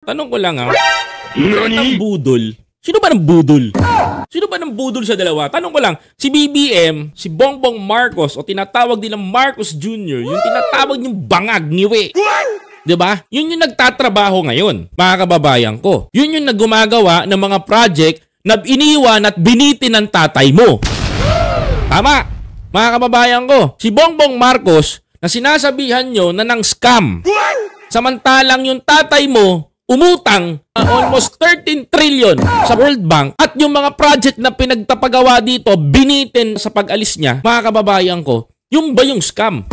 Tanong ko lang ang budol? Sino ba ng budol? Sino ba ng budol sa dalawa? Tanong ko lang, si BBM, si Bongbong Marcos o tinatawag nilang Marcos Jr., yung tinatawag niyong bangag, ngiwi. Diba? Yun yung nagtatrabaho ngayon, mga kababayan ko. Yun yung naggumagawa ng mga project na iniwan at binitin ng tatay mo. Tama, mga kababayan ko. Si Bongbong Marcos na sinasabihan nyo na ng scam. Samantalang yung tatay mo umutang almost 13 trillion sa World Bank at yung mga project na pinagtapagawa dito binitin sa pag-alis niya, mga kababayan ko, yung ba yung scam?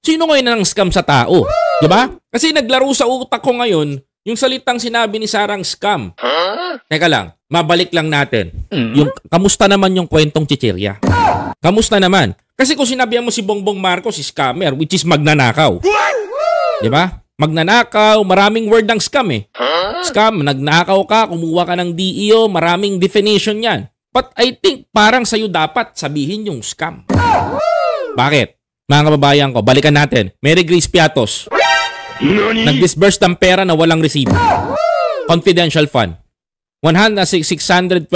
Sino ngayon ang scam sa tao? Diba? Kasi naglaro sa utak ko ngayon yung salitang sinabi ni Sarang scam. Teka lang, mabalik lang natin. Yung, kamusta naman yung kwentong chichirya? Kamusta naman? Kasi kung sinabihan mo si Bongbong Marcos, si scammer, which is magnanakaw. Diba? Magnanakaw, maraming word ng scam eh. Scam, nagnakaw ka, kumuha ka ng DEO, maraming definition yan. But I think parang sa'yo dapat sabihin yung scam. Bakit? Mga kababayan ko, balikan natin. Mary Grace Piatos. Nag-disburse ng pera na walang resibo. Confidential fund. 612.5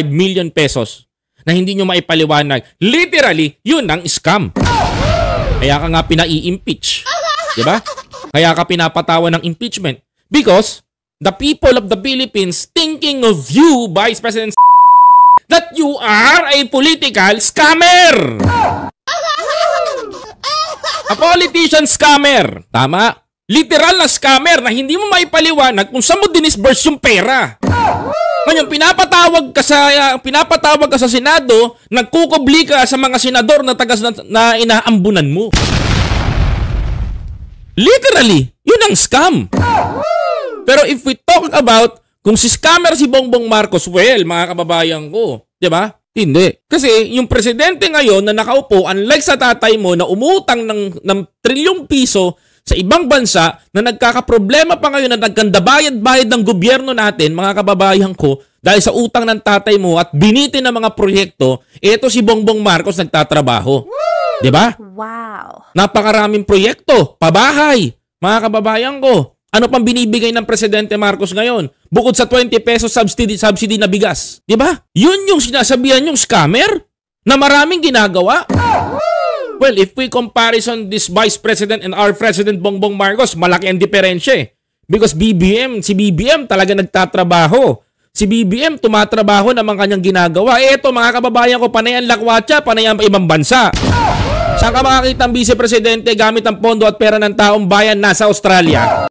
million pesos na hindi nyo maipaliwanag. Literally, yun ang scam. Kaya ka nga pinai-impeach. Diba? Kaya ka pinapatawan ng impeachment. Because the people of the Philippines thinking of you, Vice President, that you are a political scammer. A politician scammer. Tama? Literal na scammer na hindi mo maipaliwanag kung saan mo dinisburse yung pera. Ngayon, pinapatawag ka sa Senado, nagkukubli ka sa mga senador na na inaambunan mo. Literally, yun ang scam. Pero if we talk about kung si scammer si Bongbong Marcos, well, mga kababayan ko, di ba? Hindi. Kasi yung presidente ngayon na nakaupo, unlike sa tatay mo na umutang ng trilyong piso sa ibang bansa na nagkakaproblema pa ngayon na nagkandabayad-bayad ng gobyerno natin, mga kababayan ko, dahil sa utang ng tatay mo at binitin ng mga proyekto, eto si Bongbong Marcos nagtatrabaho. Di ba? Wow. Napakaraming proyekto, pabahay, mga kababayan ko. Ano pang binibigay ng Presidente Marcos ngayon? Bukod sa 20 pesos subsidy na bigas. Di ba? Yun yung sinasabihan yung scammer na maraming ginagawa. Well, if we comparison this Vice President and our President Bongbong Marcos, malaki ang diferensya eh. Because si BBM talaga nagtatrabaho. Si BBM tumatrabaho naman kanyang ginagawa. Eto mga kababayan ko, panay ang lakwatsa, panay ang ibang bansa. Saan ka makakita ang Vice Presidente gamit ang pondo at pera ng taong bayan nasa Australia?